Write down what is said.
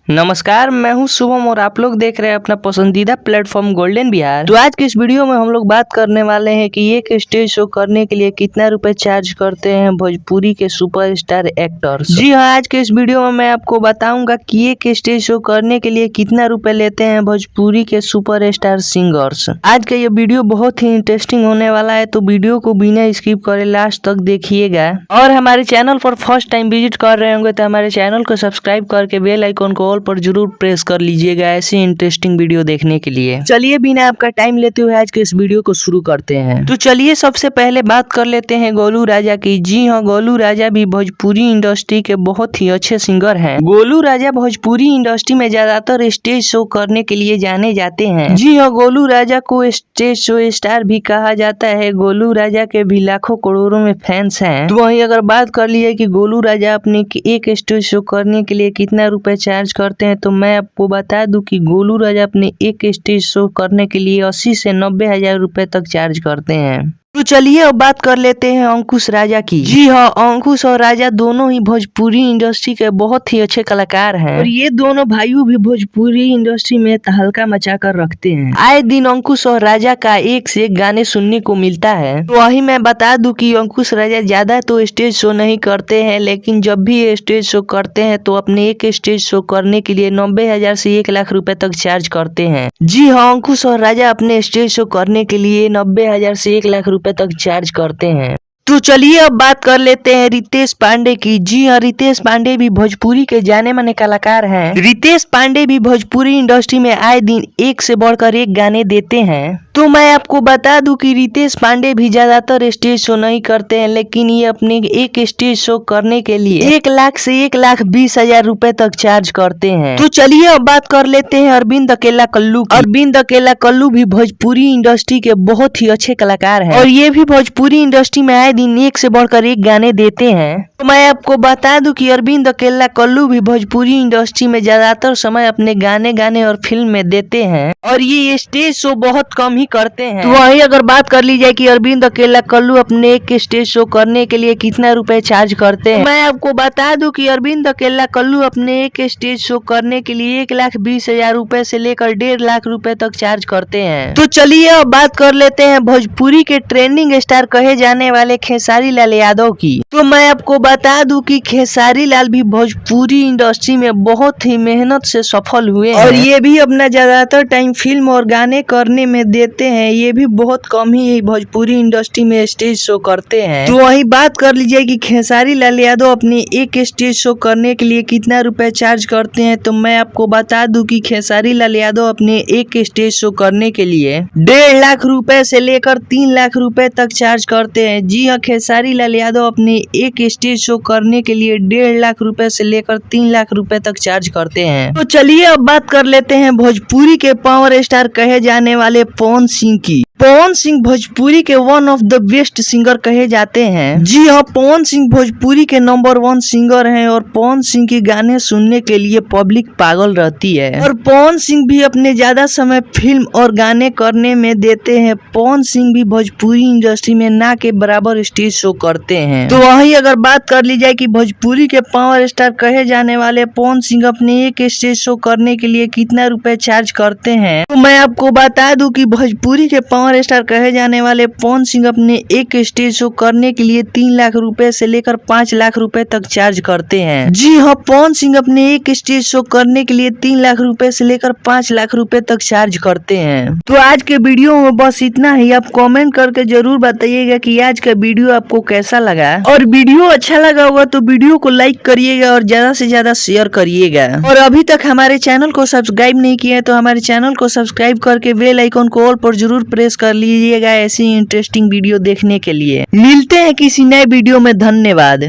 नमस्कार, मैं हूं शुभम और आप लोग देख रहे हैं अपना पसंदीदा प्लेटफॉर्म गोल्डन बिहार। तो आज के इस वीडियो में हम लोग बात करने वाले हैं कि एक स्टेज शो करने के लिए कितना रुपए चार्ज करते हैं भोजपुरी के सुपरस्टार एक्टर्स। जी हाँ, आज के इस वीडियो में मैं आपको बताऊंगा कि एक स्टेज शो करने के लिए कितना रुपए लेते हैं भोजपुरी के सुपरस्टार सिंगर्स। आज का ये वीडियो बहुत ही इंटरेस्टिंग होने वाला है, तो वीडियो को बिना स्किप करे लास्ट तक देखिएगा। और हमारे चैनल पर फर्स्ट टाइम विजिट कर रहे होंगे तो हमारे चैनल को सब्सक्राइब करके बेल आइकन को पर जरूर प्रेस कर लीजिएगा ऐसे इंटरेस्टिंग वीडियो देखने के लिए। चलिए बिना आपका टाइम लेते हुए आज के इस वीडियो को शुरू करते हैं। तो चलिए सबसे पहले बात कर लेते हैं गोलू राजा की। जी हाँ, गोलू राजा भी भोजपुरी इंडस्ट्री के बहुत ही अच्छे सिंगर हैं। गोलू राजा भोजपुरी इंडस्ट्री में ज्यादातर स्टेज शो करने के लिए जाने जाते हैं। जी हाँ, गोलू राजा को स्टेज शो स्टार भी कहा जाता है। गोलू राजा के भी लाखों करोड़ों में फैंस हैं। तो वहीं अगर बात कर लिए कि गोलू राजा अपने एक स्टेज शो करने के लिए कितना रुपए चार्ज करते हैं, तो मैं आपको बता दूं कि गोलू राजा अपने एक स्टेज शो करने के लिए 80 से 90 हजार रुपए तक चार्ज करते हैं। तो चलिए अब बात कर लेते हैं अंकुश राजा की। जी हाँ, अंकुश और राजा दोनों ही भोजपुरी इंडस्ट्री के बहुत ही अच्छे कलाकार हैं और ये दोनों भाइयों भी भोजपुरी इंडस्ट्री में तहलका मचा कर रखते हैं। आए दिन अंकुश और राजा का एक से एक गाने सुनने को मिलता है। तो वही मैं बता दूं कि अंकुश राजा ज्यादा तो स्टेज शो नहीं करते हैं, लेकिन जब भी ये स्टेज शो करते हैं तो अपने एक स्टेज शो करने के लिए 90 हजार से 1 लाख रुपए तक चार्ज करते हैं। जी हाँ, अंकुश और राजा अपने स्टेज शो करने के लिए 90 हजार से 1 लाख तक चार्ज करते हैं। तो चलिए अब बात कर लेते हैं रितेश पांडे की। जी हाँ, रितेश पांडे भी भोजपुरी के जाने माने कलाकार हैं। रितेश पांडे भी भोजपुरी इंडस्ट्री में आए दिन एक से बढ़कर एक गाने देते हैं। तो मैं आपको बता दूं कि रितेश पांडे भी ज्यादातर स्टेज शो नहीं करते हैं, लेकिन ये अपने एक स्टेज शो करने के लिए 1 लाख से 1,20,000 रुपए तक चार्ज करते हैं। तो चलिए अब बात कर लेते हैं अरविंद अकेला कल्लू की। अरविंद अकेला कल्लू भी भोजपुरी इंडस्ट्री के बहुत ही अच्छे कलाकार हैं और ये भी भोजपुरी इंडस्ट्री में आए दिन एक से बढ़कर एक गाने देते हैं। तो मैं आपको बता दूं कि अरविंद अकेला कल्लू भी भोजपुरी इंडस्ट्री में ज्यादातर समय अपने गाने और फिल्म में देते हैं और ये स्टेज शो बहुत कम ही करते हैं। तो वही अगर बात कर ली जाए कि अरविंद अकेला कल्लू अपने एक स्टेज शो करने के लिए कितना रुपए चार्ज करते हैं, मैं आपको बता दूं कि अरविंद अकेला कल्लू अपने एक स्टेज शो करने के लिए 1,20,000 रुपए से लेकर 1.5 लाख रुपए तक चार्ज करते हैं। तो चलिए अब बात कर लेते हैं भोजपुरी के ट्रेंडिंग स्टार कहे जाने वाले खेसारी लाल यादव की। तो मैं आपको बता दूं कि खेसारी लाल भी भोजपुरी इंडस्ट्री में बहुत ही मेहनत से सफल हुए हैं और ये भी अपना ज्यादातर टाइम फिल्म और गाने करने में देते हैं। ये भी बहुत कम ही भोजपुरी इंडस्ट्री में स्टेज शो करते हैं। तो वही बात कर लीजिए कि खेसारी लाल यादव अपने एक स्टेज शो करने के लिए कितना रुपए चार्ज करते हैं, तो मैं आपको बता दूं कि खेसारी लाल यादव अपने एक स्टेज शो करने के लिए 1.5 लाख रुपए से लेकर 3 लाख रुपए तक चार्ज करते हैं। जी हाँ, खेसारी लाल यादव अपने एक स्टेज शो करने के लिए 1.5 लाख रुपए से लेकर 3 लाख रुपए तक चार्ज करते हैं। तो चलिए अब बात कर लेते हैं भोजपुरी के पावर स्टार कहे जाने वाले पवन सिंह की। पवन सिंह भोजपुरी के वन ऑफ द बेस्ट सिंगर कहे जाते हैं। जी हाँ, पवन सिंह भोजपुरी के नंबर 1 सिंगर हैं और पवन सिंह के गाने सुनने के लिए पब्लिक पागल रहती है और पवन सिंह भी अपने ज्यादा समय फिल्म और गाने करने में देते हैं। पवन सिंह भी भोजपुरी इंडस्ट्री में ना के बराबर स्टेज शो करते हैं। तो वही अगर बात कर ली जाए कि भोजपुरी के पावर स्टार कहे जाने वाले पवन सिंह अपने एक स्टेज शो करने के लिए कितना रुपए चार्ज करते हैं, तो मैं आपको बता दूं कि भोजपुरी के पावर स्टार कहे जाने वाले पवन सिंह अपने एक स्टेज शो करने के लिए 3 लाख रुपए से लेकर 5 लाख रुपए तक चार्ज करते हैं। जी हाँ, पवन सिंह अपने एक स्टेज शो करने के लिए 3 लाख रुपए से लेकर 5 लाख रुपए तक चार्ज करते हैं। तो आज के वीडियो में बस इतना ही। आप कमेंट करके जरूर बताइएगा कि आज का वीडियो आपको कैसा लगा, और वीडियो अच्छा लगा होगा तो वीडियो को लाइक करिएगा और ज्यादा से ज्यादा शेयर करिएगा। और अभी तक हमारे चैनल को सब्सक्राइब नहीं किया है तो हमारे चैनल को सब्सक्राइब करके बेल आइकन को ऑल पर जरूर प्रेस कर लीजिएगा ऐसी इंटरेस्टिंग वीडियो देखने के लिए। मिलते हैं किसी नए वीडियो में। धन्यवाद।